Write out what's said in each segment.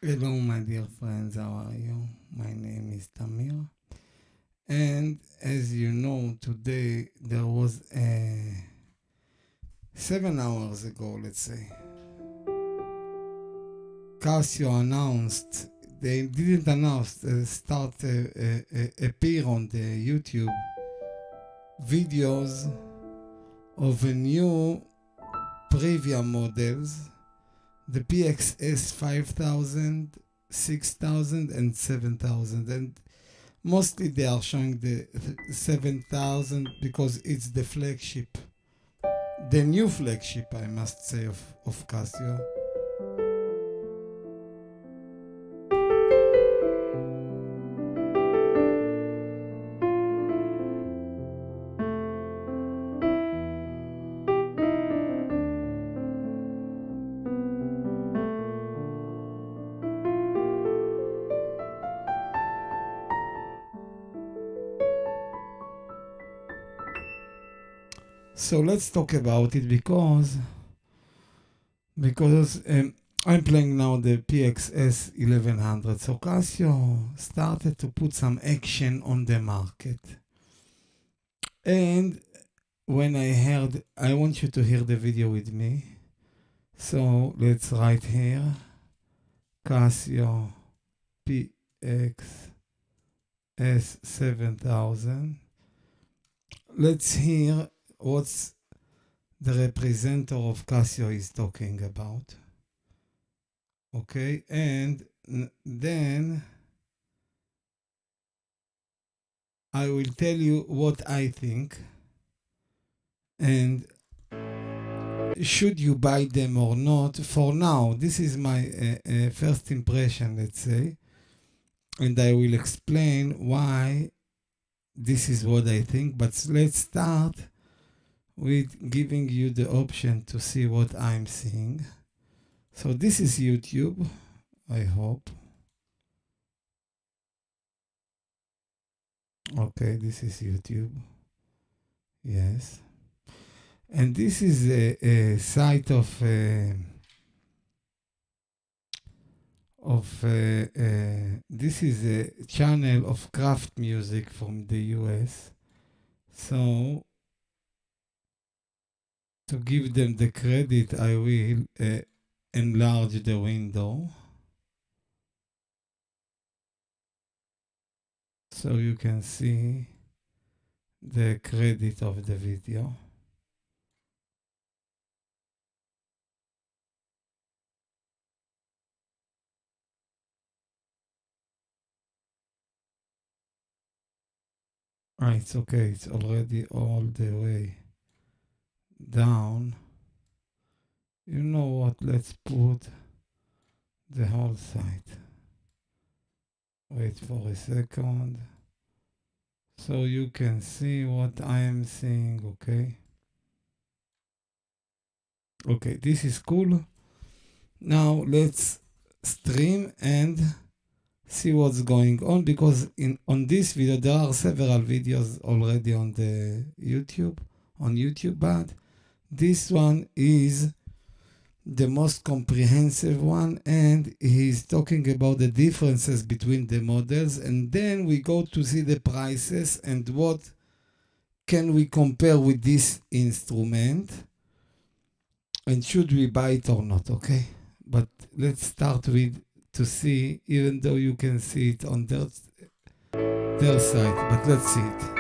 Hello, my dear friends, how are you? My name is Tamir, and as you know, today there was a 7 hours ago, let's say, Casio announced, they didn't announce, appear on the YouTube videos of a new Previa models, the PX-S5000, 6000 and 7000, and mostly they are showing the 7000 because it's the flagship, the new flagship, I must say, of Casio. So let's talk about it because I'm playing now the PXS1100. So Casio started to put some action on the market. And when I heard, I want you to hear the video with me. So let's write here, Casio PX-S7000. Let's hear what's the representative of Casio is talking about. Okay, and then I will tell you what I think, and should you buy them or not. For now, this is my first impression, let's say, and I will explain why this is what I think. But let's start with giving you the option to see what I'm seeing. So this is YouTube, I hope. Okay, this is YouTube. Yes. And this is a site of this is a channel of craft music from the US. So to give them the credit, I will enlarge the window so you can see the credit of the video. It's okay, it's already all the way down. You know what, let's put the whole site. Wait for a second. So you can see what I am seeing, okay? Okay, this is cool. Now let's stream and see what's going on, because on this video there are several videos already on the YouTube, but this one is the most comprehensive one, and he's talking about the differences between the models, and then we go to see the prices and what can we compare with this instrument, and should we buy it or not, okay? But let's start with to see, even though you can see it on there. their side, but let's see it.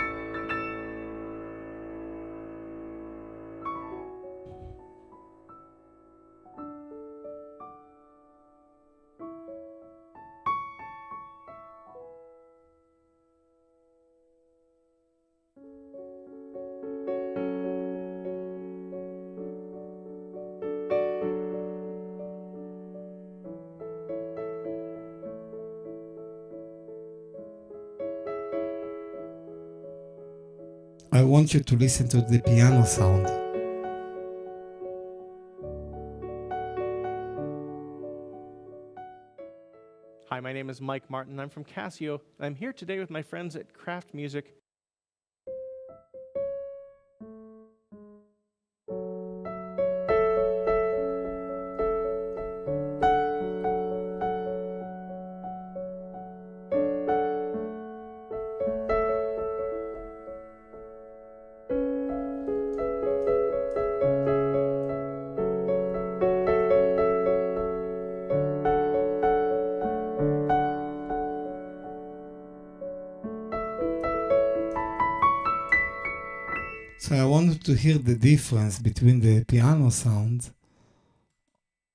I want you to listen to the piano sound. Hi, my name is Mike Martin. I'm from Casio, and I'm here today with my friends at Craft Music. So I wanted to hear the difference between the piano sounds,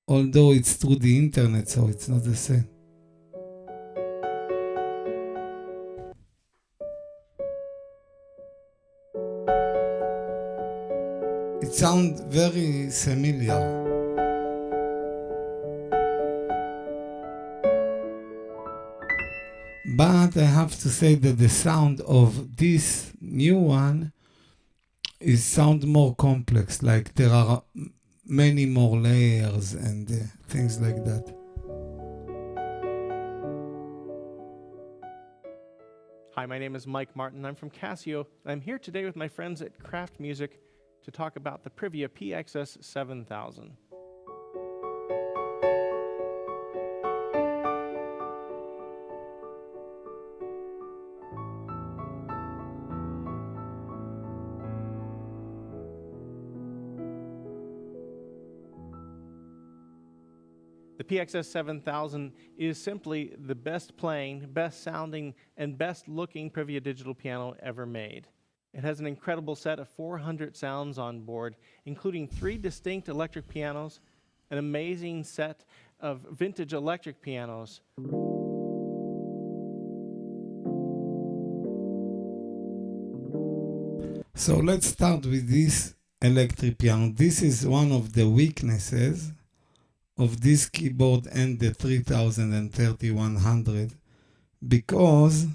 although it's through the internet, so it's not the same. It sounds very familiar. But I have to say that the sound of this new one is sound more complex, like there are many more layers and things like that. Hi, my name is Mike Martin. I'm from Casio, and I'm here today with my friends at Craft Music to talk about the Privia PX-S7000. The PX-S7000 is simply the best playing, best sounding, and best looking Privia digital piano ever made. It has an incredible set of 400 sounds on board, including 3 distinct electric pianos, an amazing set of vintage electric pianos. So let's start with this electric piano. This is one of the weaknesses of this keyboard and the 3000 and 3100, because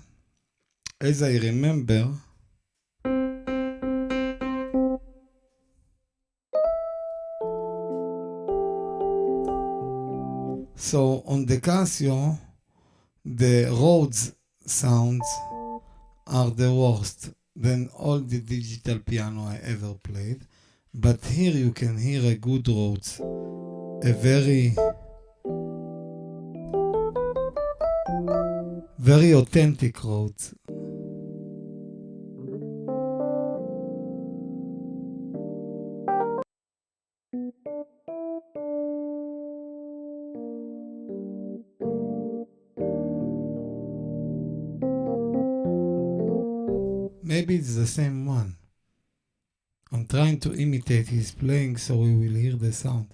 as I remember, so on the Casio, the Rhodes sounds are the worst than all the digital piano I ever played. But here you can hear a good Rhodes, a very authentic Rhodes. Maybe it's the same one. I'm trying to imitate his playing so we will hear the sound.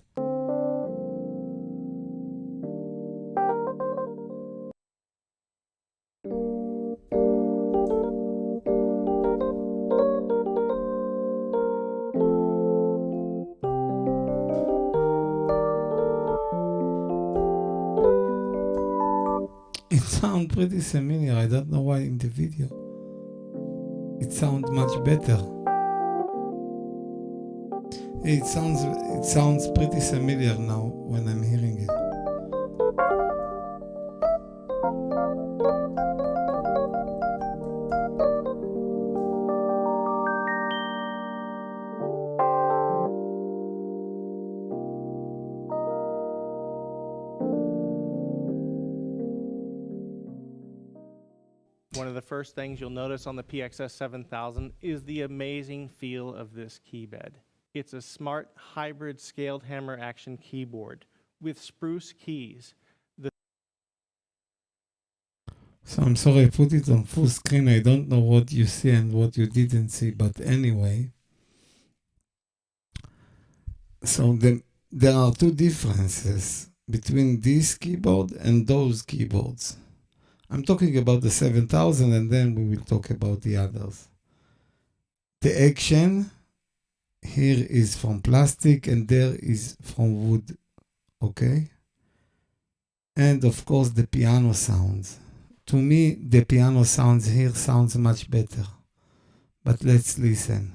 It sounds pretty familiar. I don't know why in the video it sounds much better. It sounds pretty familiar now when I'm hearing it. One of the first things you'll notice on the PX-S7000 is the amazing feel of this keybed. It's a smart hybrid scaled hammer action keyboard with spruce keys. So I'm sorry I put it on full screen. I don't know what you see and what you didn't see, but anyway. So there are two differences between this keyboard and those keyboards. I'm talking about the 7000 and then we will talk about the others. The action here is from plastic and there is from wood, okay? And of course the piano sounds. To me, the piano sounds here sounds much better. But let's listen.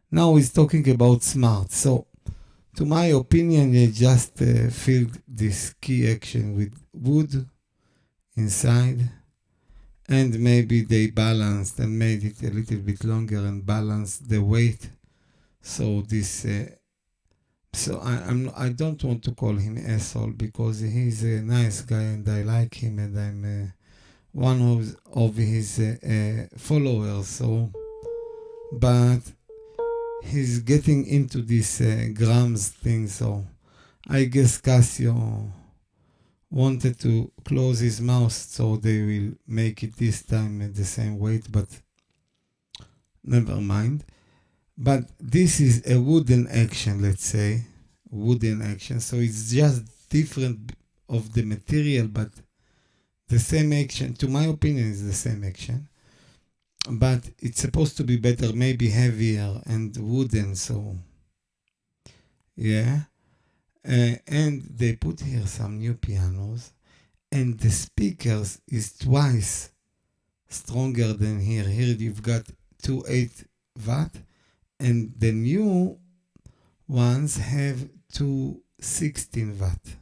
Now he's talking about smart. So, to my opinion, he just filled this key action with wood inside. And maybe they balanced and made it a little bit longer and balanced the weight. So this... So I don't want to call him asshole because he's a nice guy and I like him and I'm one of his followers. So, but he's getting into this grams thing. So I guess Casio wanted to close his mouth so they will make it this time at the same weight, but never mind. But this is a wooden action, let's say. Wooden action. So it's just different of the material, but the same action. To my opinion, is the same action. But it's supposed to be better, maybe heavier and wooden. So, yeah. And they put here some new pianos. And the speakers is twice stronger than here. Here you've got 2.8 watt. And the new ones have 216 watt.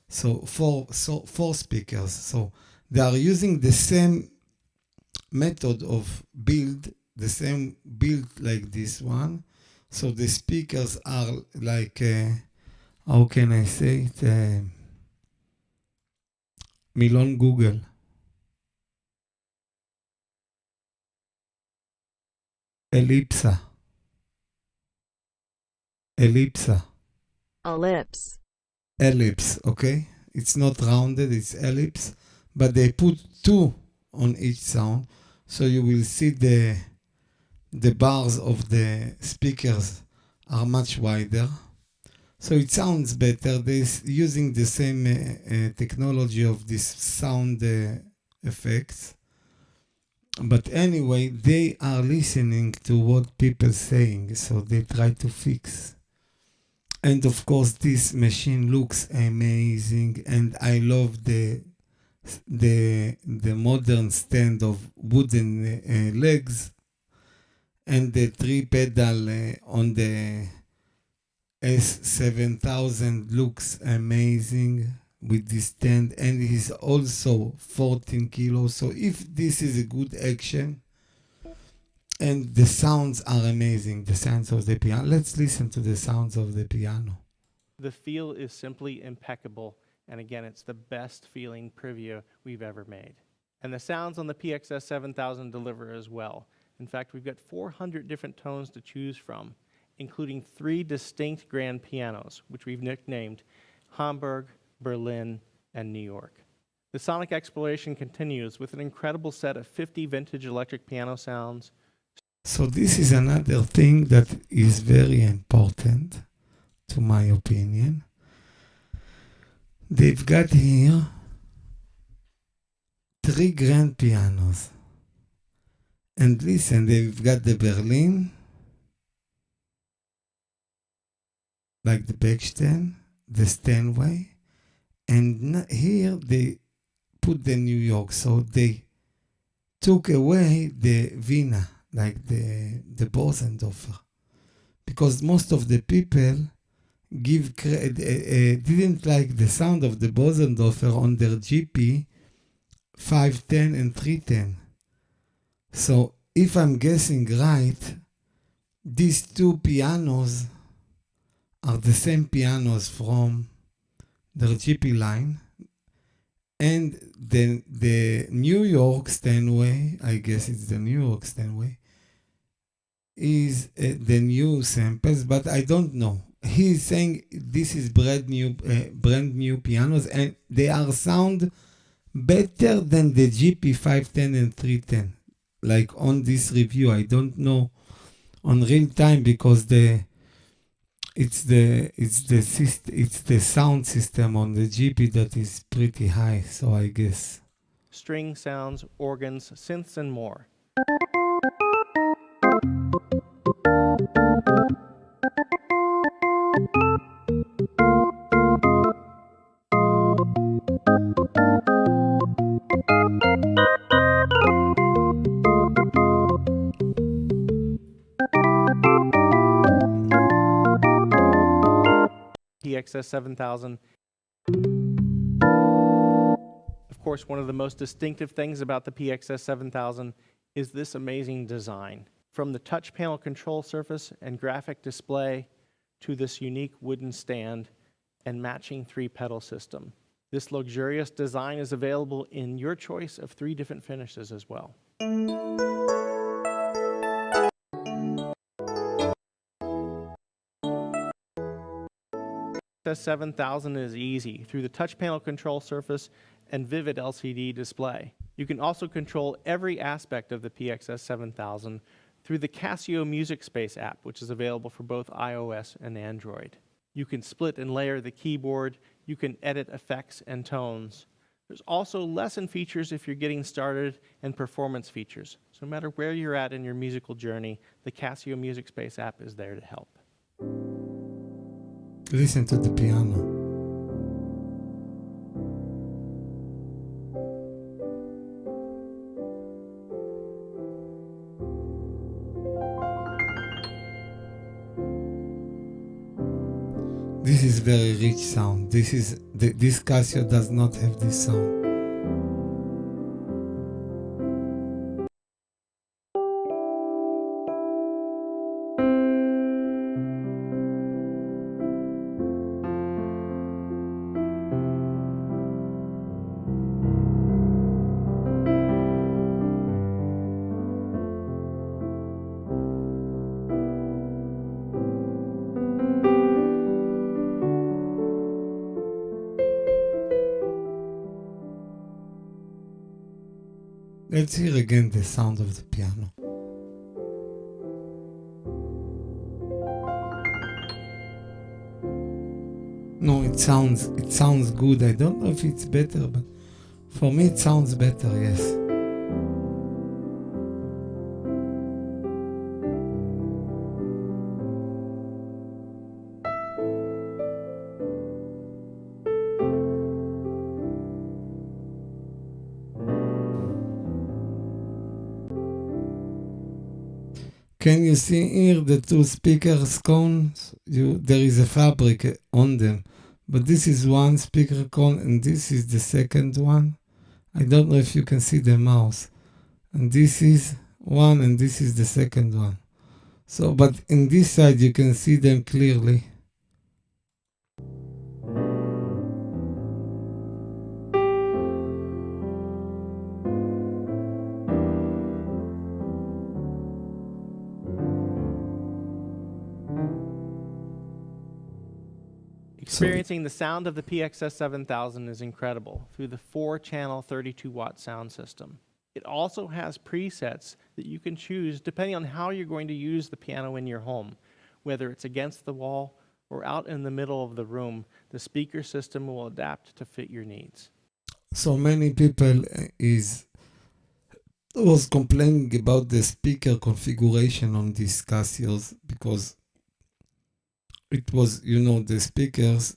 So four speakers. So they are using the same method of build, the same build like this one. So the speakers are like, how can I say it? Milon Google. Ellipsa. Ellipse, okay? It's not rounded, it's ellipse. But they put two on each sound. So you will see the bars of the speakers are much wider. So it sounds better. They're using the same technology of this sound effects. But anyway, they are listening to what people saying, so they try to fix. And of course, this machine looks amazing, and I love the modern stand of wooden legs, and the 3-pedal on the S7000 looks amazing with this stand, and it is also 14 kilos. So if this is a good action, and the sounds are amazing, the sounds of the piano. Let's listen to the sounds of the piano. The feel is simply impeccable, and again, it's the best feeling Privia we've ever made. And the sounds on the PX-S7000 deliver as well. In fact, we've got 400 different tones to choose from, including 3 distinct grand pianos, which we've nicknamed Hamburg, Berlin, and New York. The sonic exploration continues with an incredible set of 50 vintage electric piano sounds. So this is another thing that is very important, to my opinion. They've got here 3 grand pianos. And listen, they've got the Berlin, like the Bechstein, the Steinway, and here they put the New York. So they took away the Wiener, like the Bosendorfer, because most of the people didn't like the sound of the Bosendorfer on their GP 510 and 310. So if I'm guessing right, these 2 pianos are the same pianos from their GP line, and the New York Steinway, I guess it's the New York Steinway, is the new samples, but I don't know. He's saying this is brand new pianos, and they are sound better than the GP510 and 310. Like on this review, I don't know on real time because it's the sound system on the GP that is pretty high. So I guess String sounds, organs, synths, and more. PX-S7000. Of course, one of the most distinctive things about the PX-S7000 is this amazing design. From the touch panel control surface and graphic display to this unique wooden stand and matching 3-pedal system. This luxurious design is available in your choice of 3 different finishes as well. S7000 is easy through the touch panel control surface and vivid LCD display. You can also control every aspect of the PX-S7000 through the Casio Music Space app, which is available for both iOS and Android. You can split and layer the keyboard. You can edit effects and tones. There's also lesson features if you're getting started and performance features. So no matter where you're at in your musical journey, the Casio Music Space app is there to help. listen to the piano. This is very rich sound. This Casio does not have this sound. Let's hear again the sound of the piano. No, it sounds good. I don't know if it's better, but for me it sounds better, yes. Can you see here the two speakers cones? There is a fabric on them, but this is one speaker cone and this is the second one. I don't know if you can see the mouse. And this is one and this is the second one. So, but in this side you can see them clearly. Experiencing the sound of the PX-S7000 is incredible through the 4-channel 32-watt sound system. It also has presets that you can choose depending on how you're going to use the piano in your home. Whether it's against the wall or out in the middle of the room, the speaker system will adapt to fit your needs. So many people was complaining about the speaker configuration on these Casios because it was, the speakers,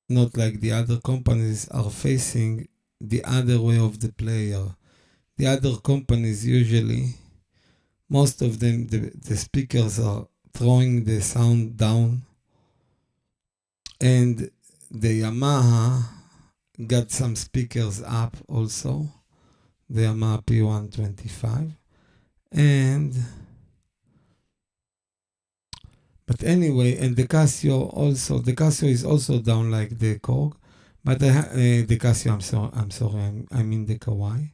not like the other companies, are facing the other way of the player. The other companies usually, most of them, the speakers are throwing the sound down. And the Yamaha got some speakers up also, the Yamaha P125. But anyway, and the Casio is also down like the Korg, but the Casio, I'm sorry, I mean the Kawai.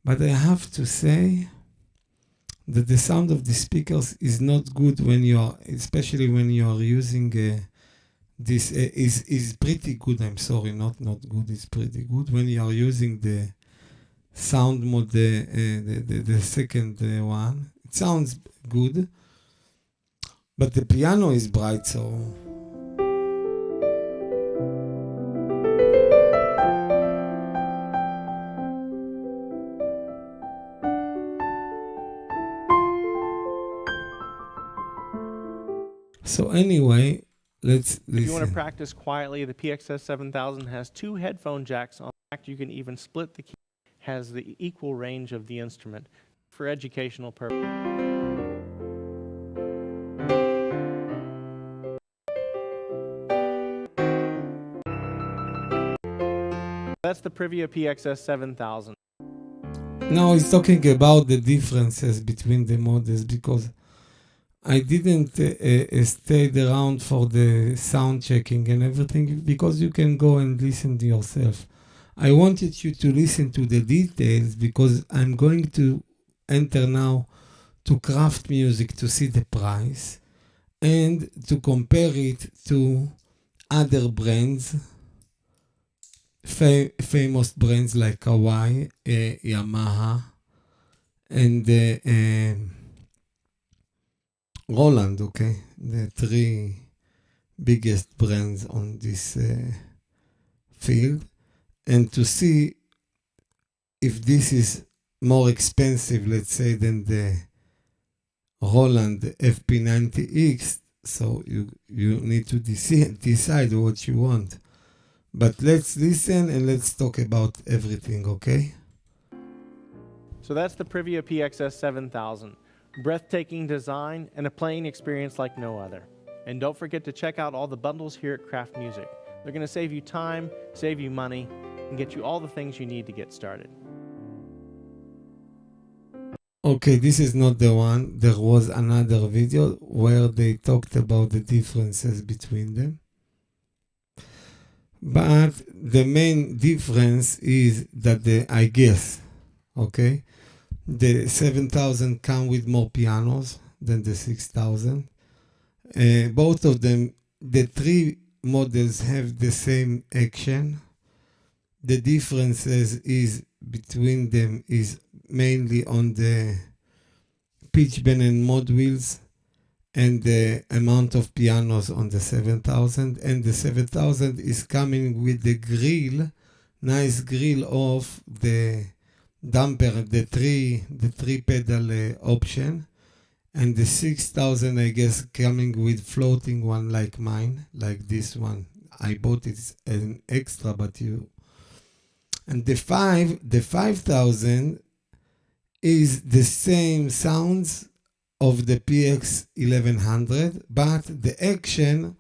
But I have to say that the sound of the speakers is not good especially when you are using this is pretty good. I'm sorry, not good. It's pretty good when you are using the sound mode, the second one. It sounds good, but the piano is bright, so. So anyway, let's listen. If you want to practice quietly, the PX-S7000 has 2 headphone jacks on. In fact, you can even split the key. Has the equal range of the instrument for educational purposes. That's the Privia PX-S7000. Now he's talking about the differences between the models, because I didn't stay around for the sound checking and everything, because you can go and listen to yourself. I wanted you to listen to the details, because I'm going to enter now to Craft Music to see the price and to compare it to other brands, famous brands like Hawaii, Yamaha, and Roland, okay? The 3 biggest brands on this field, and to see if this is more expensive, let's say, than the Roland FP90X. So you need to decide what you want. But let's listen and let's talk about everything, okay? So that's the Privia PX-S7000. Breathtaking design and a playing experience like no other. And don't forget to check out all the bundles here at Craft Music. They're going to save you time, save you money, and get you all the things you need to get started. Okay, this is not the one. There was another video where they talked about the differences between them. But the main difference is that I guess, okay, the 7000 come with more pianos than the 6000. Both of them, the 3 models have the same action. The differences is between them is mainly on the pitch bend and mod wheels and the amount of pianos on the 7000. And the 7000 is coming with the grill, nice grill of the damper, the three pedal option. And the 6000, I guess, coming with floating one like mine, like this one. I bought it as an extra, but you. And the 5000 is the same sounds of the PX-1100, but the action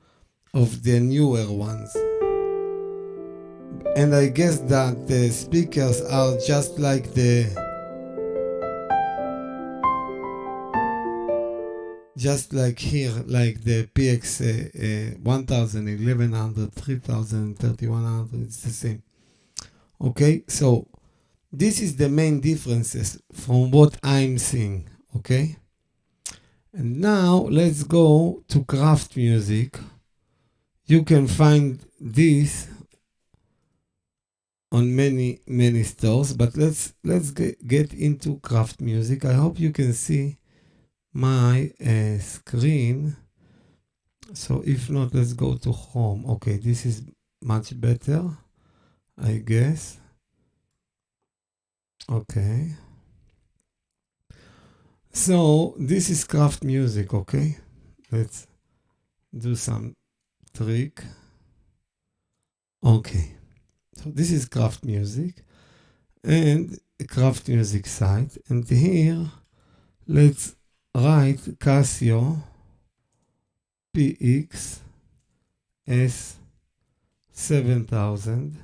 of the newer ones. And I guess that the speakers are just like the here, like the PX 1000, 1100, 3000, 3100, it's the same. Okay, so this is the main differences from what I'm seeing, okay? And now let's go to Craft Music. You can find this on many stores, but let's get into Craft Music. I hope you can see my screen. So if not, let's go to home. Okay, this is much better, I guess. Okay. So this is Craft Music, okay? Let's do some trick. Okay. So this is Craft Music and Craft Music site. And here, let's write Casio PX-S7000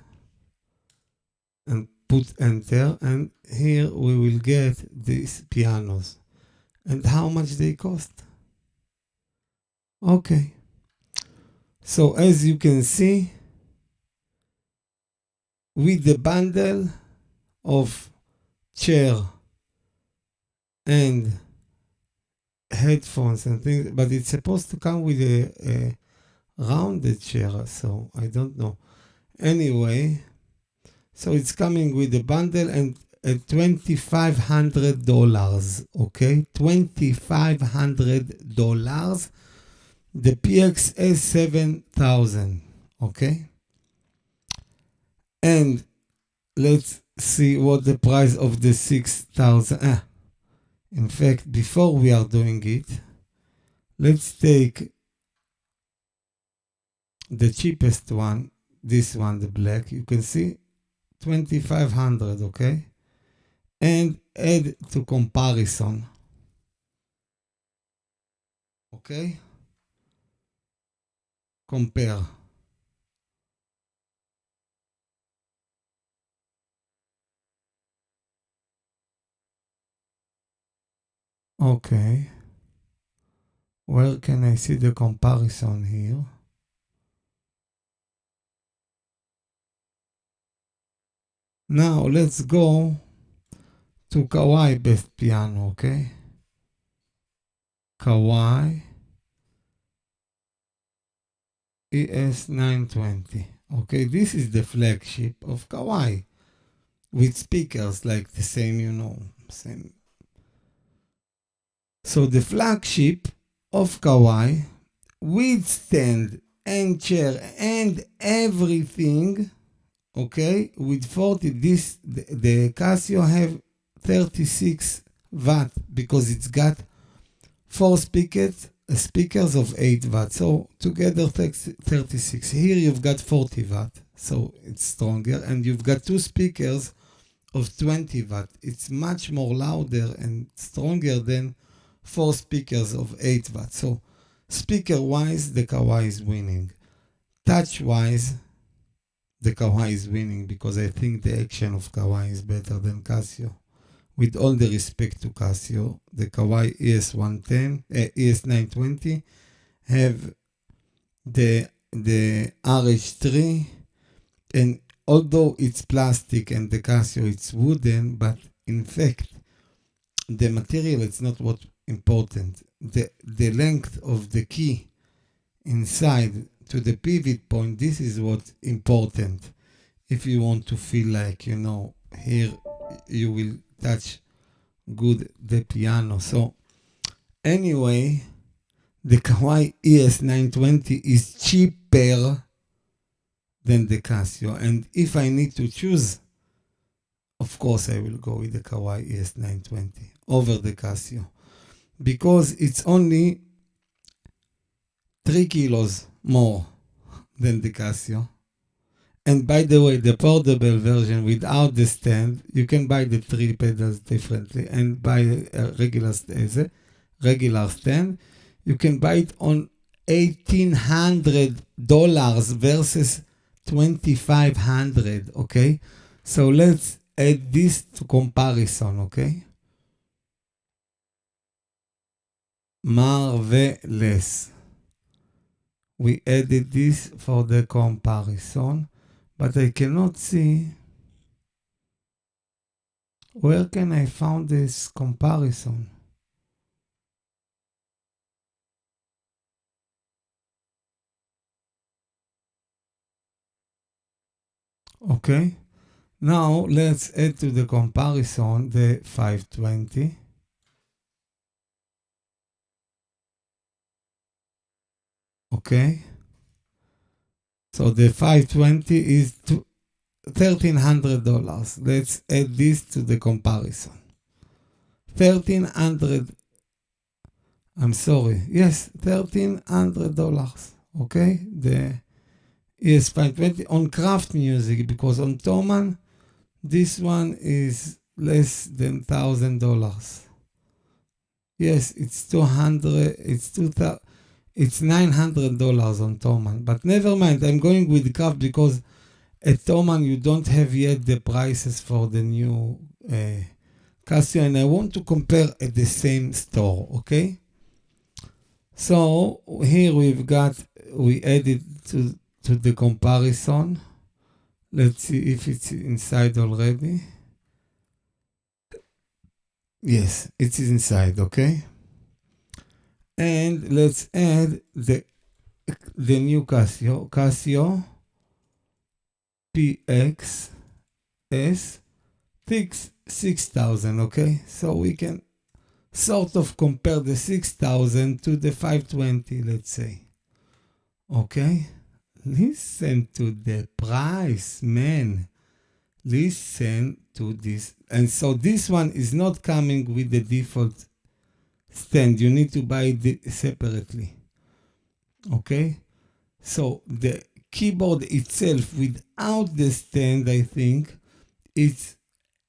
and put enter, and here we will get these pianos. And how much they cost? Okay. So as you can see, with the bundle of chair and headphones and things, but it's supposed to come with a rounded chair, so I don't know. Anyway, so it's coming with the bundle and $2,500, okay? $2,500, the PX-S7000, okay? And let's see what the price of the 6,000. In fact, before we are doing it, let's take the cheapest one, this one, the black. You can see 2,500, okay? And add to comparison, okay? Compare. Okay. Where can I see the comparison here? Now let's go to Kawai Best Piano, okay? Kawai ES920. Okay, this is the flagship of Kawai with speakers like the same, same. So the flagship of Kawai with stand and chair and everything, okay, with 40, the Casio have 36 watt because it's got 4 speakers of 8 watt. So together 36. Here you've got 40 watt, so it's stronger, and you've got 2 speakers of 20 watt. It's much more louder and stronger than 4 speakers of 8 watt. So speaker-wise, the Kawai is winning. Touch-wise, the Kawai is winning because I think the action of Kawai is better than Casio. With all the respect to Casio, the Kawai ES920 have the RH3, and although it's plastic and the Casio it's wooden, but in fact the material is not what important. The length of the key inside to the pivot point, this is what's important. If you want to feel like, here you will touch good the piano. So anyway, the Kawai ES920 is cheaper than the Casio. And if I need to choose, of course I will go with the Kawai ES920 over the Casio, because it's only 3 kilos more than the Casio. And by the way, the portable version without the stand, you can buy the 3 pedals differently and buy a regular stand. You can buy it on $1,800 versus $2,500, okay? So let's add this to comparison, okay? Marvelous. We added this for the comparison, but I cannot see where can I find this comparison. Okay, now let's add to the comparison the 520. Okay, so the 520 is $1,300. Let's add this to the comparison. 1,300. I'm sorry. Yes, $1,300. Okay, the ES520 on craft music, because on Thomann, this one is less than $1,000. Yes, it's 200. It's 2,000. It's $900 on Thomann. But never mind. I'm going with craft because at Thomann you don't have yet the prices for the new Casio, and I want to compare at the same store. Okay. So here we added to the comparison. Let's see if it's inside already. Yes, it is inside, okay? And let's add the the new Casio PX-S6000, okay? So we can sort of compare the 6000 to the 520, let's say. Okay? Listen to the price, man. Listen to this. And so this one is not coming with the default stand. You need to buy it separately. Okay? So the keyboard itself without the stand, I think, it's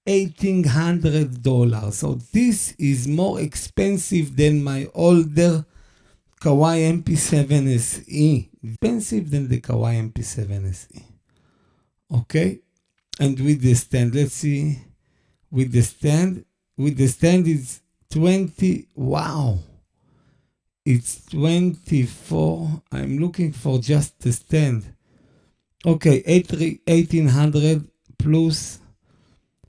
$1,800. So this is more expensive than my older Kawai MP7 SE. Expensive than the Kawai MP7 SE. Okay? And with the stand, let's see. With the stand it's 20. Wow. It's 24. I'm looking for just the stand. Okay, 1800 plus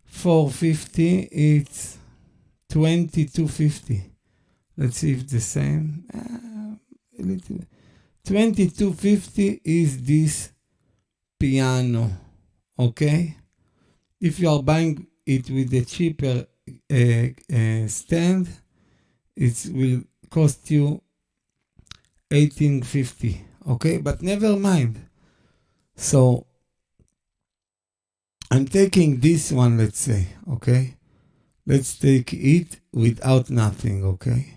450, it's 2250. Let's see if it's the same. A little. 2250 is this piano. Okay? If you are buying it with a cheaper stand, it will cost you 1850. Okay? But never mind. So I'm taking this one, let's say, okay? Let's take it without nothing, okay?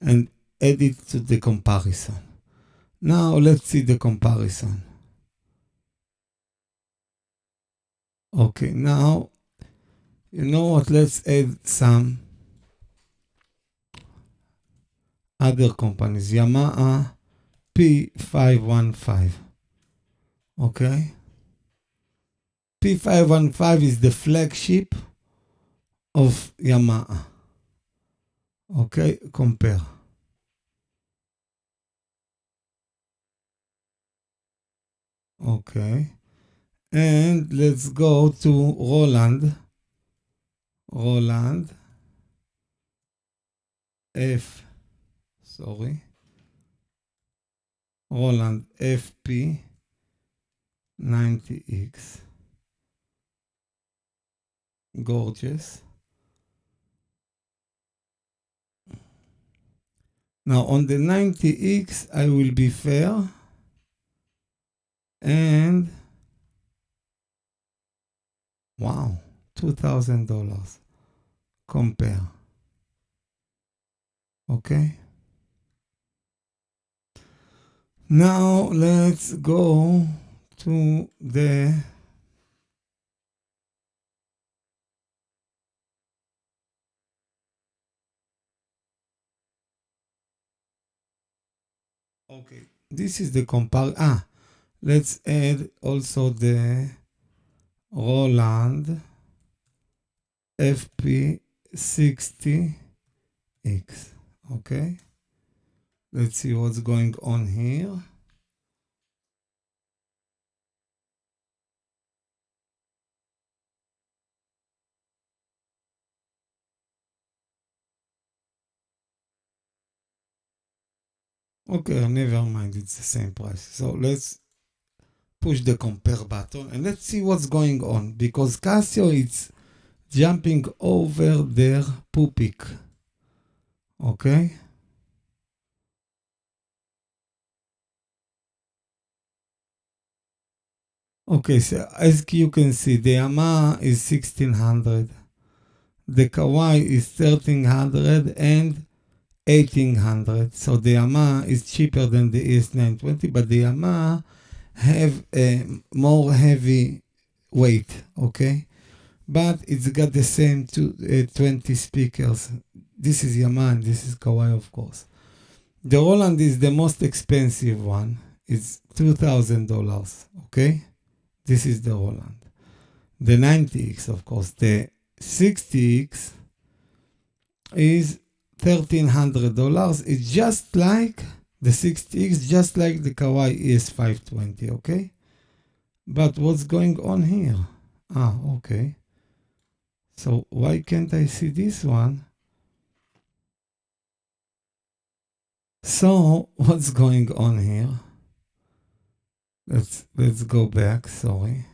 And add it to the comparison. Now let's see the comparison. Okay, now, you know what? Let's add some other companies. Yamaha P515. Okay? P515 is the flagship of Yamaha. Okay, compare. Okay. And let's go to Roland FP90X. Gorgeous. Now on the 90X, I will be fair. And wow, $2,000. Compare. Okay. Now let's go to the okay. This is the let's add also the Roland FP60X. Okay. Let's see what's going on here. Okay, never mind, it's the same price. So let's push the compare button and let's see what's going on, because Casio is jumping over their Pupik. Okay. Okay, so as you can see, the Yamaha is 1600, the Kawai is 1300 and 1800. So the Yamaha is cheaper than the ES920, but the Yamaha have a more heavy weight, okay? But it's got the same 20 speakers. This is Yamaha and this is Kawai, of course. The Roland is the most expensive one. It's $2,000, okay? This is the Roland. The 90X, of course. The 60X is $1,300. It's just like the 60X, just like the Kawai ES520, okay? But what's going on here? Okay. So why can't I see this one? So what's going on here? Let's go back, sorry.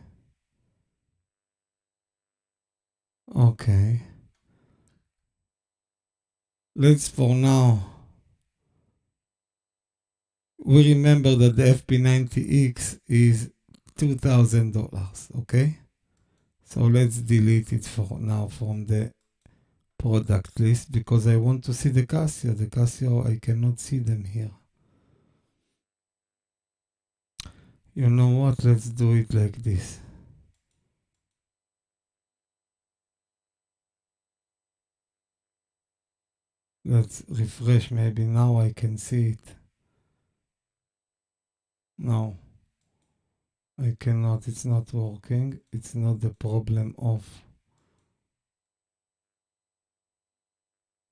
Okay. Let's for now. We remember that the FP90X is $2,000, okay? So let's delete it for now from the product list because I want to see the Casio. The Casio, I cannot see them here. You know what? Let's do it like this. Let's refresh. Maybe now I can see it. No, I cannot. It's not working. It's not the problem of...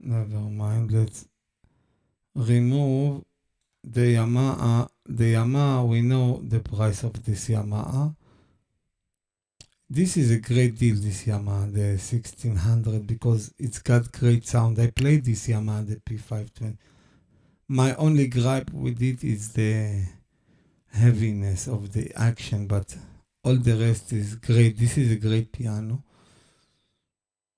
Never mind. Let's remove the Yamaha. The Yamaha, we know the price of this Yamaha. This is a great deal, this Yamaha, the 1600, because it's got great sound. I played this Yamaha, the P520. My only gripe with it is the heaviness of the action, but all the rest is great. This is a great piano.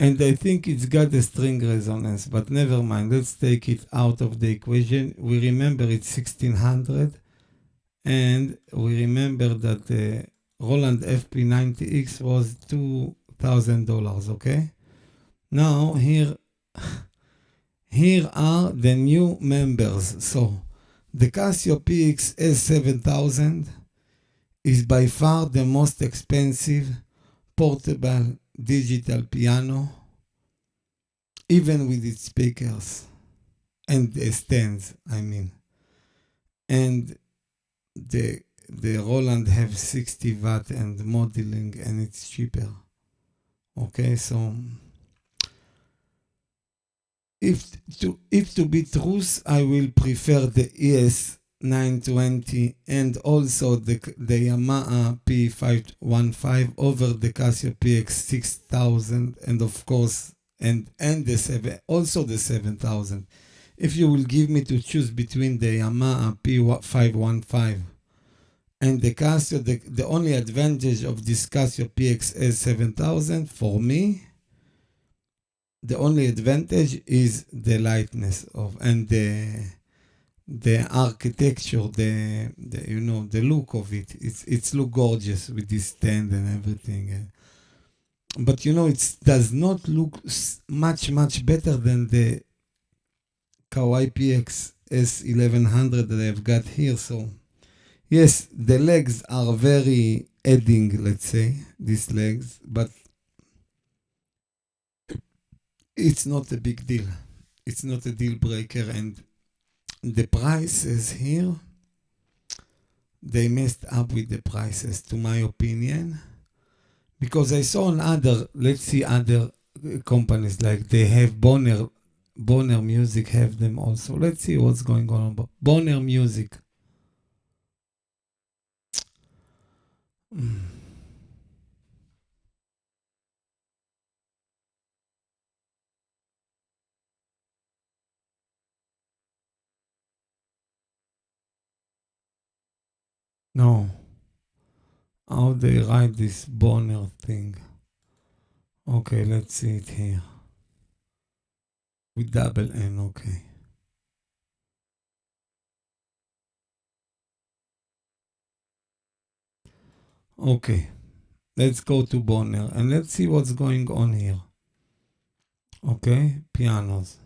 And I think it's got a string resonance, but never mind. Let's take it out of the equation. We remember it's 1600, and we remember that the Roland FP90X was $2,000, okay? Now, here are the new members. So, the Casio PX-S7000 is by far the most expensive portable digital piano, even with its speakers and the stands, I mean. And the Roland have 60 watt and modeling, and it's cheaper. Okay, so if to be truth, I will prefer the ES920 and also the Yamaha P515 over the Casio PX-6000, and of course and also the 7000. If you will give me to choose between the Yamaha P515 and the Casio, the only advantage of this Casio PX-S7000 for me, the only advantage is the lightness of and the architecture, the look of it. It's look gorgeous with this stand and everything. But it does not look much better than the Kawai PX-S1100 that I've got here. So yes, the legs are very adding, let's say, these legs, but it's not a big deal. It's not a deal breaker. And the prices here, they messed up with the prices, to my opinion. Because I saw on other companies, like they have Bonner Music have them also. Let's see what's going on about Bonner Music. No. How they write this Bonner thing? Okay, let's see it here. With double N, okay. Okay, let's go to Bonner and let's see what's going on here. Okay, pianos.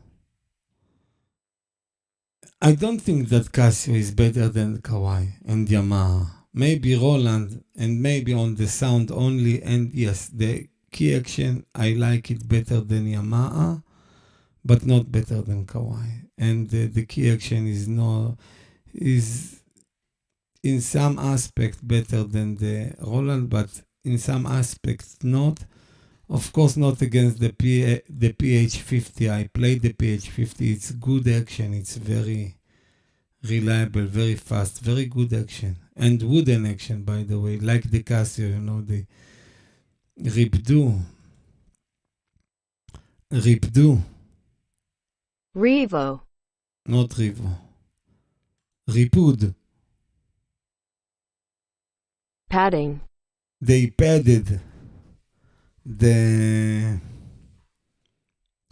I don't think that Casio is better than Kawai and Yamaha. Maybe Roland, and maybe on the sound only. And yes, the key action, I like it better than Yamaha, but not better than Kawai. And the key action is in some aspect better than the Roland, but in some aspects not. Of course, not against the PH50. I played the PH50. It's good action. It's very reliable, very fast, very good action. And wooden action, by the way, like the Casio, the Ripdu. Revo. Not Rivo. Ripud. Padding. They padded the...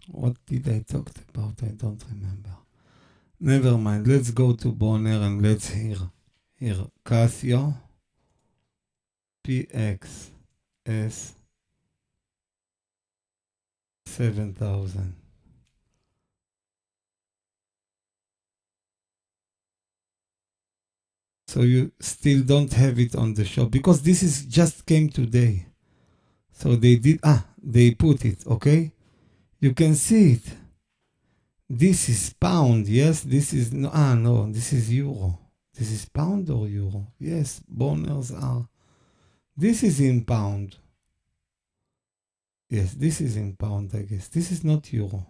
What did I talk about? I don't remember. Never mind. Let's go to Bonner and let's hear. Here, Casio PX-S7000. So you still don't have it on the shop because this is just came today. So they put it, okay? You can see it. This is pound, yes? This is, no, this is euro. This is pound or euro? Yes, Bonners are. This is in pound. Yes, this is in pound, I guess. This is not euro.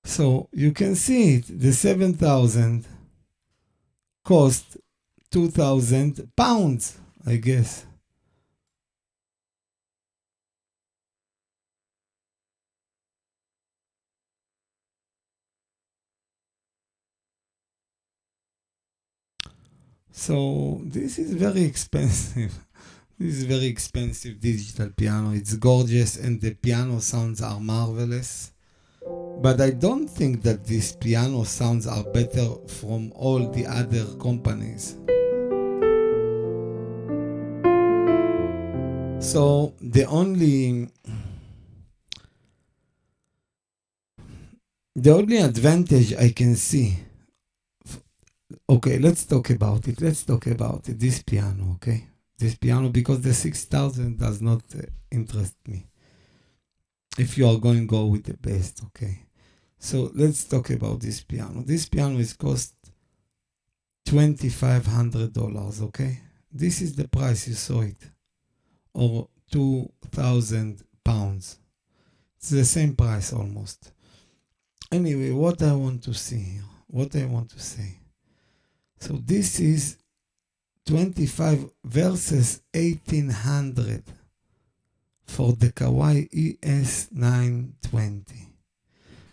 So you can see it. The 7,000 cost 2,000 pounds, I guess. So this is very expensive. This is very expensive digital piano. It's gorgeous and the piano sounds are marvelous. But I don't think that these piano sounds are better from all the other companies. So the only advantage I can see. Okay, let's talk about it. This piano, okay? This piano, because the 6,000 does not interest me. If you are going to go with the best, okay? So let's talk about this piano. This piano is cost $2,500, okay? This is the price, you saw it. Or 2,000 pounds. It's the same price almost. Anyway, what I want to see here, what I want to say. So this is 25 versus 1,800 for the Kawai ES920.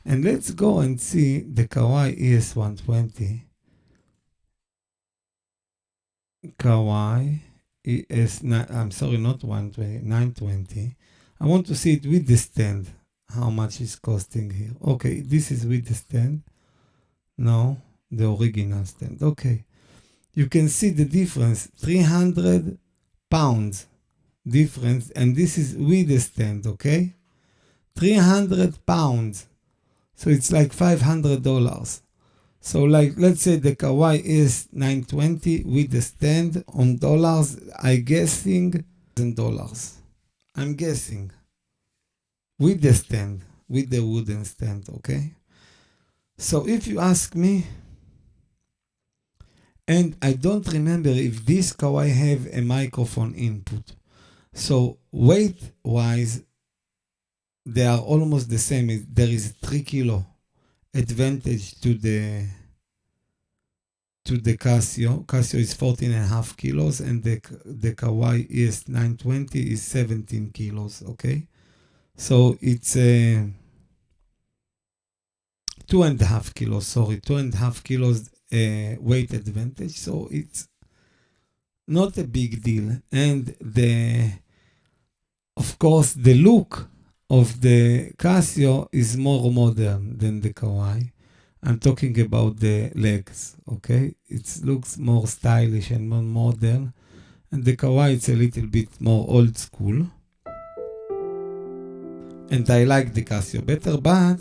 And let's go and see the Kawai ES120. Kawai ES9, I'm sorry, not 120, 920. I want to see it with the stand. How much is costing here? Okay, this is with the stand. No, the original stand. Okay. You can see the difference, 300 pounds difference, and this is with the stand, okay? 300 pounds. So it's like $500. So like, let's say the Kawai is $920 with the stand on dollars, I'm guessing $1,000. I'm guessing. With the stand, with the wooden stand, okay? So if you ask me, and I don't remember if this Kawai have a microphone input. So weight-wise, they are almost the same. There is a 3 kilo advantage to the Casio. Casio is 14.5 kilos and the Kawai ES920 is 17 kilos, okay? So it's 2.5 kilos, 2.5 kilos weight advantage. So it's not a big deal. And of course, the look of the Casio is more modern than the Kawai. I'm talking about the legs, okay? It looks more stylish and more modern. And the Kawai, it's a little bit more old school. And I like the Casio better, but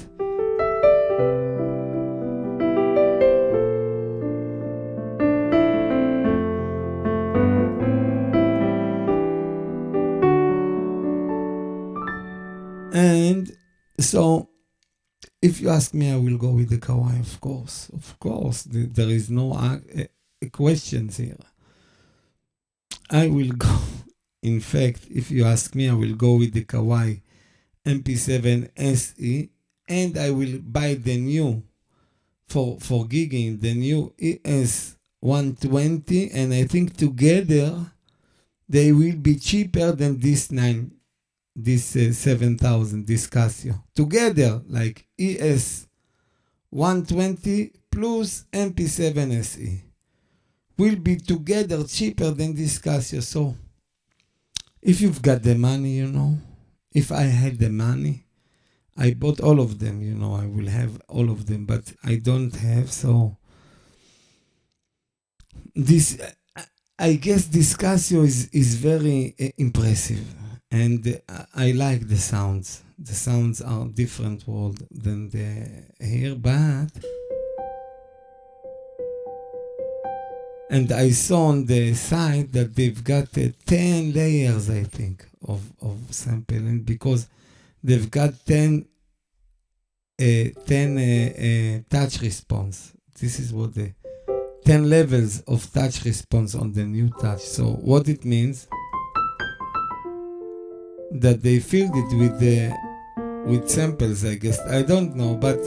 and so if you ask me, I will go with the Kawai, of course. Of course, there is no questions here. I will go, in fact, if you ask me, I will go with the Kawai MP7 SE, and I will buy the new, for gigging, the new ES120, and I think together they will be cheaper than this 7,000, this Casio. Together, like ES120 plus MP7 SE. will be together cheaper than this Casio. So if you've got the money, if I had the money, I bought all of them, I will have all of them, but I don't have. So this, I guess this Casio is very impressive, and I like the sounds. The sounds are different world than the here, but and I saw on the site that they've got 10 layers, I think, of sampling, because they've got 10 touch response. This is what the 10 levels of touch response on the new touch. So what it means, that they filled it with samples, I guess. I don't know, but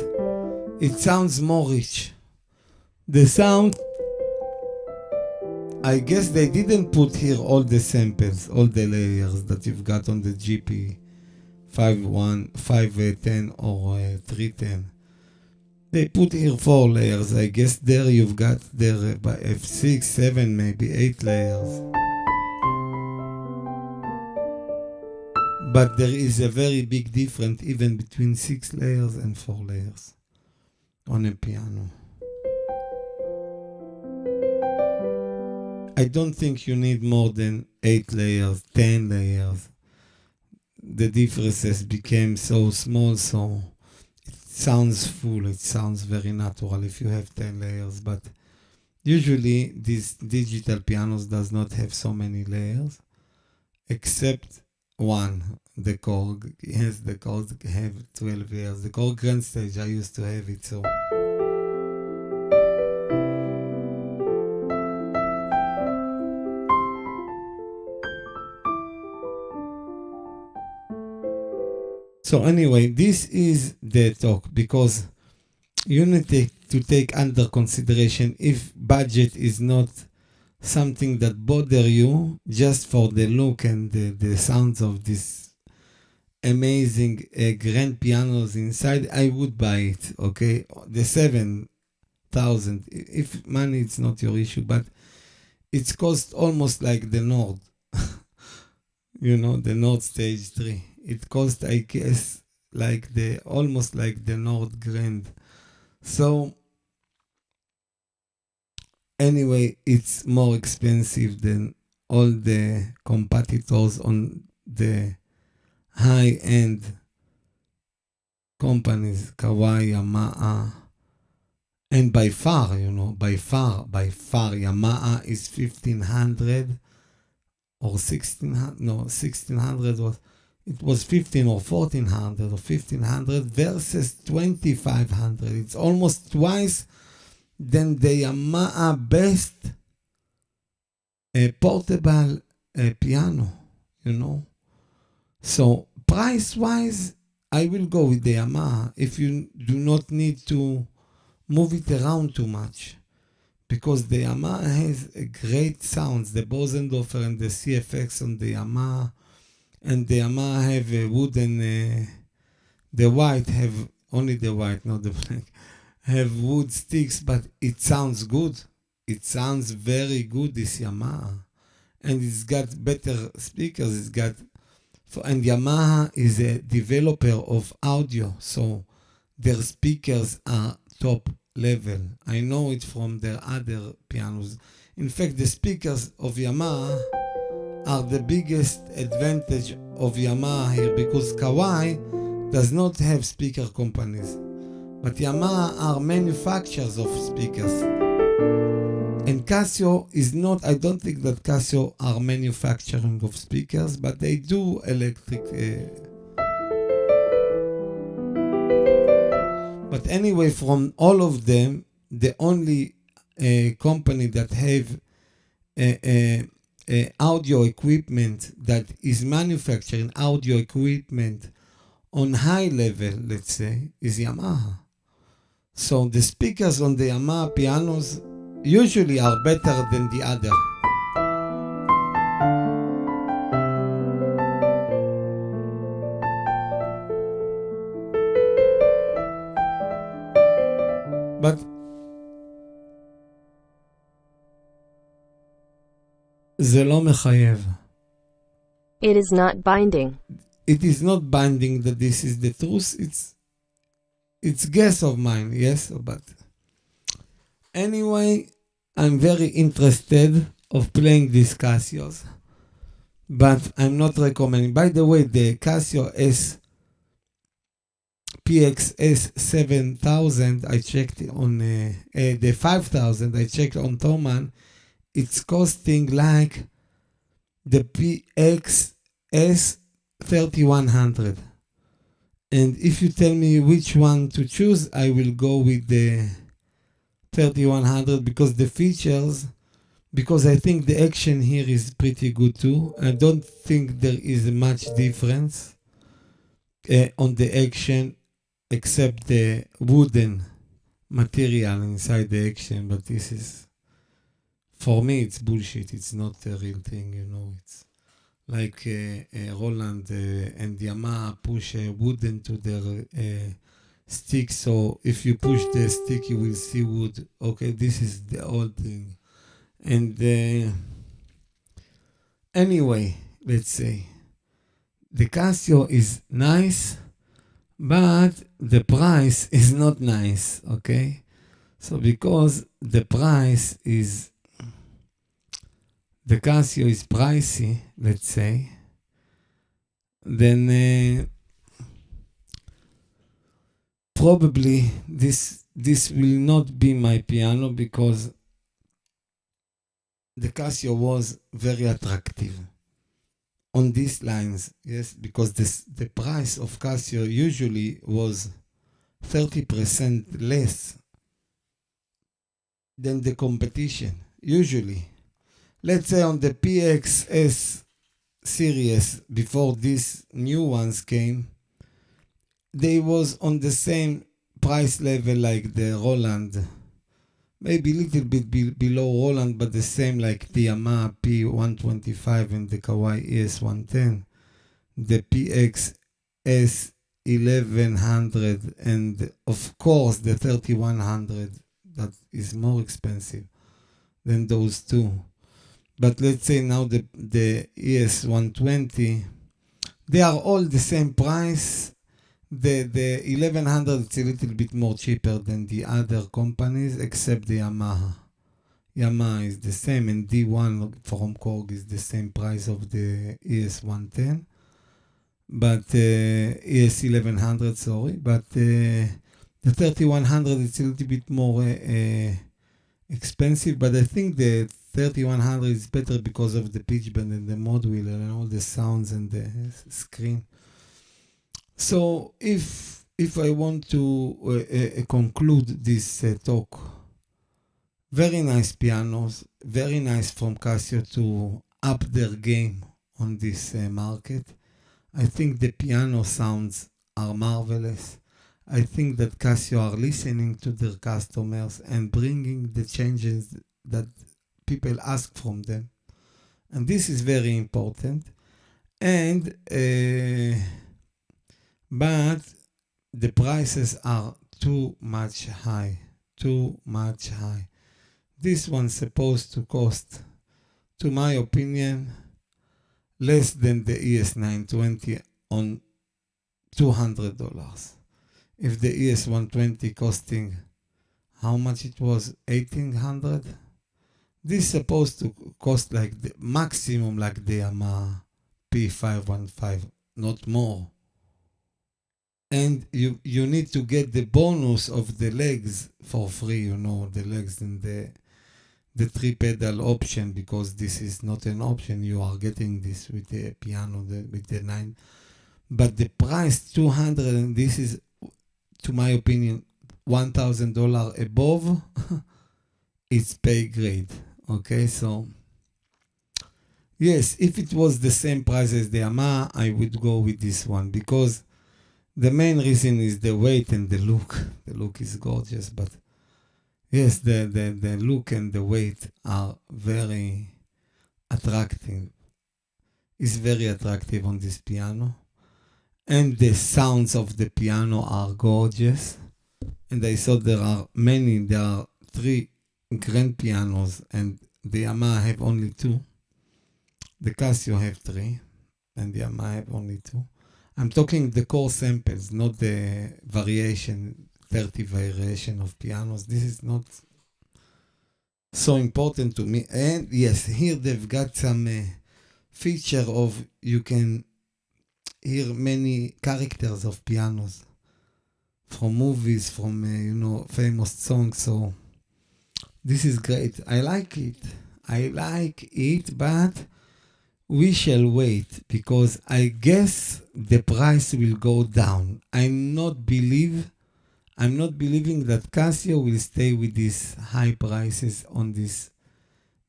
it sounds more rich. The sound, I guess they didn't put here all the samples, all the layers that you've got on the GP 510 or 310. They put here 4 layers. I guess there you've got there by F6, 7, maybe 8 layers. But there is a very big difference even between 6 layers and 4 layers on a piano. I don't think you need more than 8 layers, 10 layers. The differences became so small, so it sounds full, it sounds very natural if you have 10 layers, but usually these digital pianos does not have so many layers, except one, the Korg. Yes, the Korg have 12 layers. The Korg Grand Stage, I used to have it, so. So anyway, this is the talk, because you need to take under consideration if budget is not something that bother you just for the look and the sounds of this amazing grand pianos inside, I would buy it, okay? The 7,000, if money is not your issue, but it's cost almost like the Nord, the Nord Stage 3. It cost, I guess, almost like the Nord Grand. So anyway, it's more expensive than all the competitors on the high-end companies, Kawai, Yamaha, and by far, Yamaha is 1,500 or 1,600, no, 1,600 was, it was 15 or 1,400 or 1,500 versus 2,500. It's almost twice than the Yamaha best portable piano, So price-wise, I will go with the Yamaha if you do not need to move it around too much, because the Yamaha has a great sounds, the Bosendorfer and the CFX on the Yamaha, and the Yamaha have a wooden, the white have, only the white, not the black, have wood sticks, but it sounds good. It sounds very good, this Yamaha. And it's got better speakers, and Yamaha is a developer of audio, so their speakers are top level. I know it from their other pianos. In fact, the speakers of Yamaha are the biggest advantage of Yamaha here, because Kawai does not have speaker companies, but Yamaha are manufacturers of speakers. And Casio is not, I don't think that Casio are manufacturing of speakers, but they do electric. But anyway, from all of them, the only company that have audio equipment that is manufacturing audio equipment on high level, let's say, is Yamaha. So the speakers on the Yamaha pianos usually are better than the other. But זה לא מחייב. It is not binding. It is not binding that this is the truth. It's guess of mine, yes, but anyway, I'm very interested of playing these Casios, but I'm not recommending. By the way, the Casio PX-S7000, I checked on the 5000, I checked on Thomann. It's costing like the PX-S3100. And if you tell me which one to choose, I will go with the 3100 because the features, because I think the action here is pretty good too. I don't think there is much difference on the action except the wooden material inside the action, but this is, for me, it's bullshit. It's not a real thing, you know. It's like Roland and Yamaha push wood into their stick. So if you push the stick, you will see wood. Okay, this is the old thing. And anyway, let's say the Casio is nice, but the price is not nice. Okay, so because the price is, the Casio is pricey, let's say, then probably this will not be my piano because the Casio was very attractive on these lines, yes, because the price of Casio usually was 30% less than the competition, usually. Let's say on the PX-S series, before these new ones came, they was on the same price level like the Roland. Maybe a little bit below Roland, but the same like the Yamaha P125 and the Kawai ES110. The PX-S1100 and of course the 3100 that is more expensive than those two. But let's say now the ES120, they are all the same price. The 1100 is a little bit more cheaper than the other companies, except the Yamaha. Yamaha is the same, and D1 from Korg is the same price of the ES110. But ES1100, sorry. But the 3100 is a little bit more expensive, but I think the 3100 is better because of the pitch bend and the mod wheel and all the sounds and the screen. So if I want to conclude this talk, very nice pianos, very nice from Casio to up their game on this market. I think the piano sounds are marvelous. I think that Casio are listening to their customers and bringing the changes that people ask from them. And this is very important. And but the prices are too much high. This one's supposed to cost, to my opinion, less than the ES920 on $200. If the ES120 costing, how much it was, 1800? This is supposed to cost like the maximum like the Yamaha P515, not more. And you need to get the bonus of the legs for free, you know, the legs and the 3-pedal option, because this is not an option. You are getting this with the piano, with the 9. But the price, 200, and this is, to my opinion, $1,000 above, it's pay grade. Okay, so yes, if it was the same price as the Yamaha, I would go with this one, because the main reason is the weight and the look. The look is gorgeous, but yes, the look and the weight are very attractive. It's very attractive on this piano. And the sounds of the piano are gorgeous. And I saw there are 3 grand pianos, and the Yamaha have only 2. The Casio have 3, and the Yamaha have only 2. I'm talking the core samples, not the 30 variation of pianos. This is not so important to me. And yes, here they've got some feature of you can hear many characters of pianos from movies, from famous songs. So this is great. I like it, but we shall wait, because I guess the price will go down. I'm not believing that Casio will stay with these high prices on these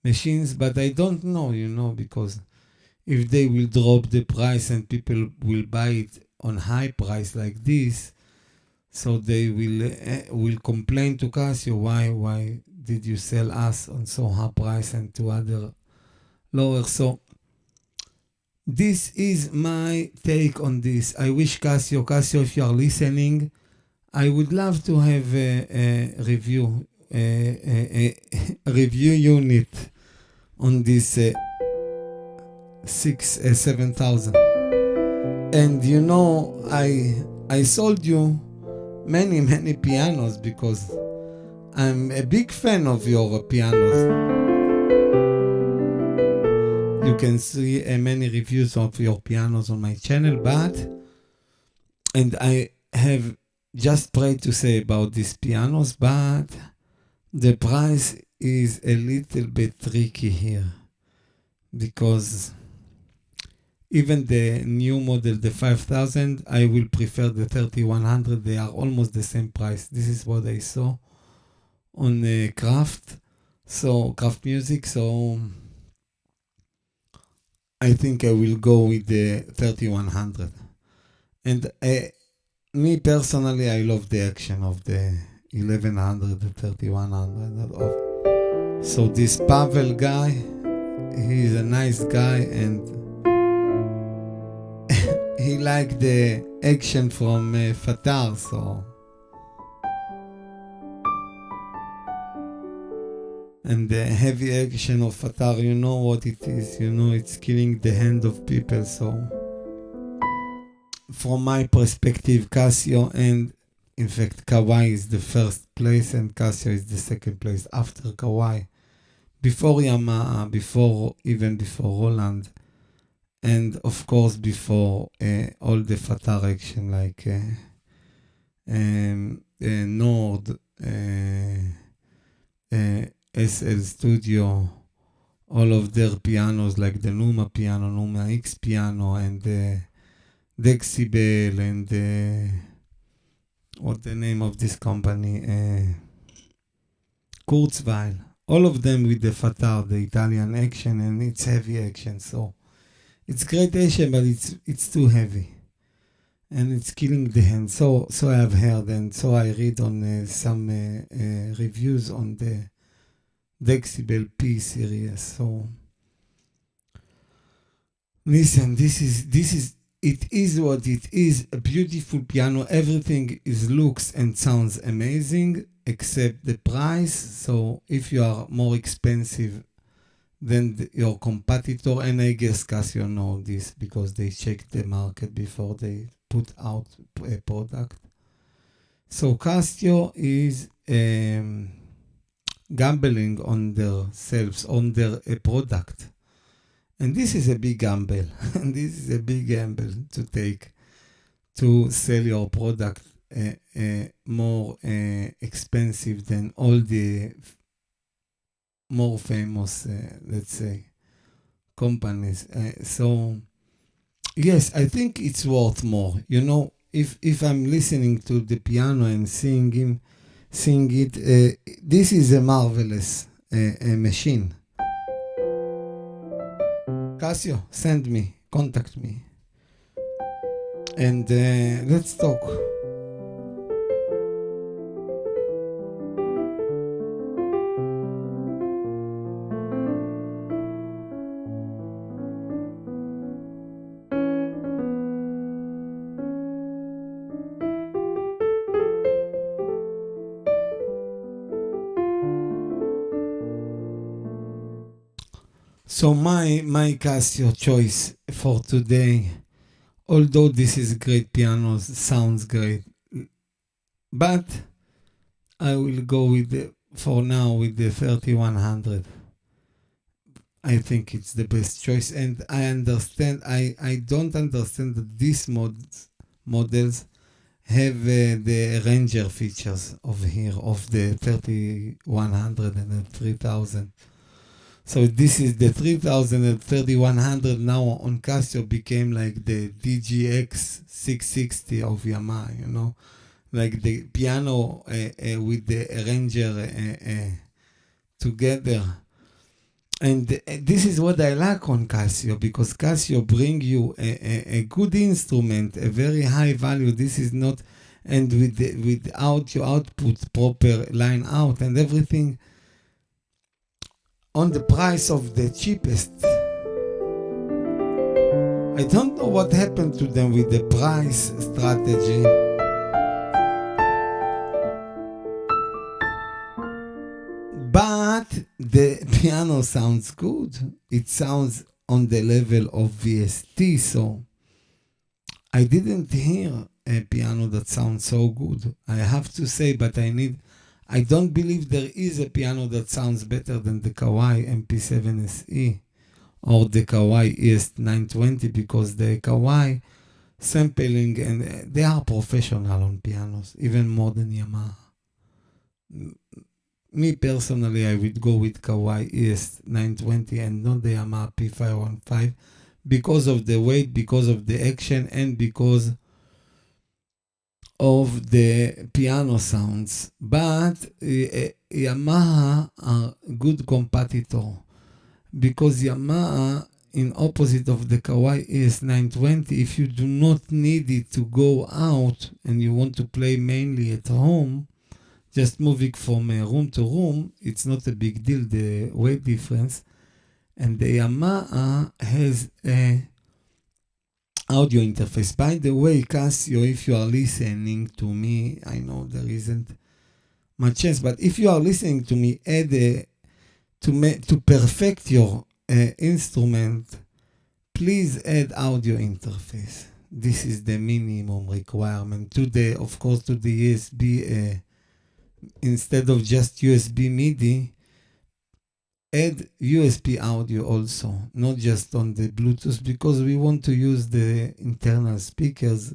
machines, but I don't know, because if they will drop the price and people will buy it on high price like this, so they will complain to Casio, why did you sell us on so high price and to other lower? So this is my take on this. I wish Casio, if you are listening, I would love to have a review unit on this 7000. And I sold you many pianos because I'm a big fan of your pianos. You can see many reviews of your pianos on my channel, and I have just prayed to say about these pianos, but the price is a little bit tricky here, because even the new model, the 5000, I will prefer the 3100. They are almost the same price. This is what I saw on Craft Music. So I think I will go with the 3100. And me personally, I love the action of the 1100, the 3100. So this Pavel guy, he's a nice guy, and he liked the action from Fatar, so. And the heavy action of Fatar, you know what it is. It's killing the hand of people. So, from my perspective, Casio and, in fact, Kawai is the first place, and Casio is the second place after Kawai. Before Yamaha, before Roland, and of course before all the Fatar action like Nord, SL Studio, all of their pianos like the Numa piano, Numa X piano, and Decibel, and what the name of this company, Kurzweil, all of them with the Fatar, the Italian action, and it's heavy action. So it's great action, but it's too heavy, and it's killing the hand. So I have heard, and so I read on some reviews on the Decibel P series. So listen, it is what it is. A beautiful piano. Everything looks and sounds amazing, except the price. So if you are more expensive than your competitor, and I guess Casio know this because they check the market before they put out a product. So Casio is gambling on themselves, on their product. And this is a big gamble. And this is a big gamble to take, to sell your product more expensive than all the more famous, let's say, companies. So, yes, I think it's worth more. If I'm listening to the piano and seeing him sing it, this is a marvelous machine. Casio, contact me, and let's talk. So my Casio choice for today, although this is great piano, sounds great, but I will go with for now with the 3100. I think it's the best choice, and I don't understand that these models have the Ranger features of here of the 3100 and the 3000. So this is the 3000 and 3100 now on Casio became like the DGX 660 of Yamaha, like the piano with the Ranger together. And this is what I like on Casio, because Casio bring you a good instrument, a very high value. This is not, and without your output, proper line out and everything, on the price of the cheapest. I don't know what happened to them with the price strategy. But the piano sounds good. It sounds on the level of VST, so I didn't hear a piano that sounds so good, I have to say, but I don't believe there is a piano that sounds better than the Kawai MP7 SE or the Kawai ES920, because the Kawai sampling, and they are professional on pianos, even more than Yamaha. Me personally, I would go with Kawai ES920 and not the Yamaha P515 because of the weight, because of the action, and because of the piano sounds. But Yamaha are good competitor, because Yamaha, in opposite of the Kawai ES920, if you do not need it to go out and you want to play mainly at home, just moving from room to room, it's not a big deal, the weight difference. And the Yamaha has a audio interface. By the way, Casio, if you are listening to me, I know there isn't much chance, but if you are listening to me, to perfect your instrument, please add audio interface. This is the minimum requirement. Of course, to the USB, instead of just USB MIDI, add USB audio also, not just on the Bluetooth, because we want to use the internal speakers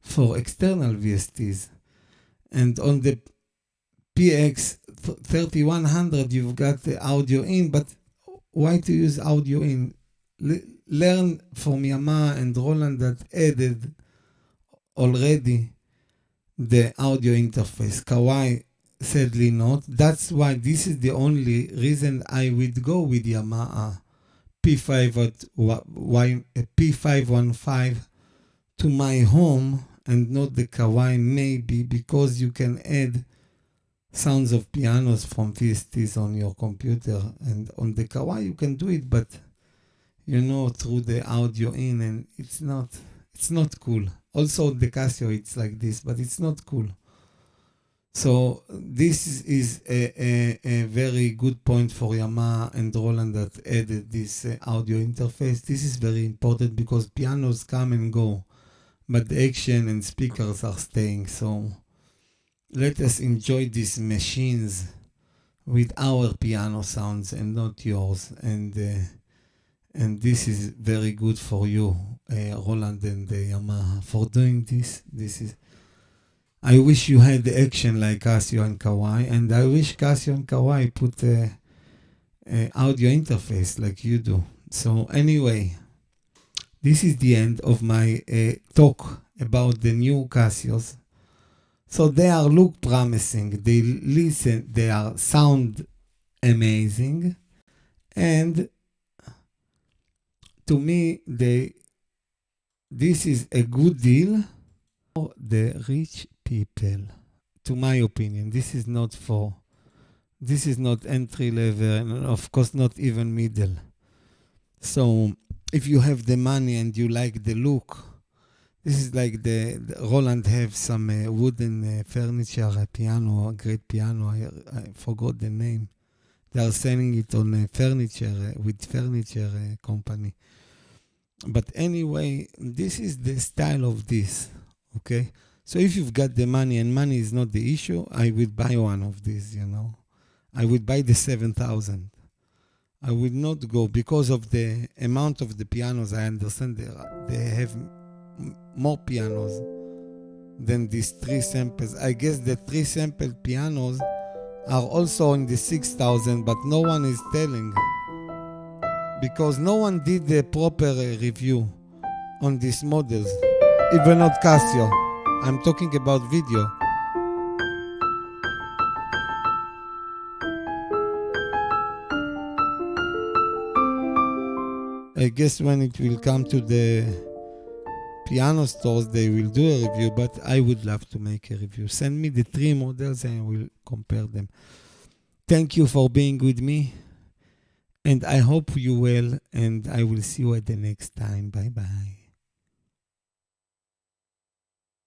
for external VSTs. And on the PX3100, you've got the audio in, but why to use audio in? Learn from Yamaha and Roland that added already the audio interface. Kawai, sadly not. That's why this is the only reason I would go with Yamaha P515 to my home and not the Kawai, maybe because you can add sounds of pianos from VSTs on your computer, and on the Kawai you can do it, but through the audio in, and it's not cool. Also the Casio, it's like this, but it's not cool. So this is a very good point for Yamaha and Roland that added this audio interface. This is very important because pianos come and go, but the action and speakers are staying. So let us enjoy these machines with our piano sounds and not yours. And this is very good for you, Roland and Yamaha, for doing this. I wish you had the action like Casio and Kawai, and I wish Casio and Kawai put a audio interface like you do. So anyway, this is the end of my talk about the new Casios. So they look promising. They are sound amazing, and to me, this is a good deal for the rich people. To my opinion, this is not entry level, and of course not even middle. So if you have the money and you like the look, this is like the Roland have some wooden furniture, a piano, a great piano. I forgot the name. They are selling it on a furniture company. But anyway, this is the style of this, okay? So if you've got the money, and money is not the issue, I would buy one of these, I would buy the 7,000. I would not go because of the amount of the pianos. I understand they have more pianos than these 3 samples. I guess the 3 sample pianos are also in the 6,000, but no one is telling because no one did the proper review on these models, even not Casio. I'm talking about video. I guess when it will come to the piano stores, they will do a review, but I would love to make a review. Send me the 3 models and I will compare them. Thank you for being with me, and I hope you well, and I will see you at the next time. Bye-bye.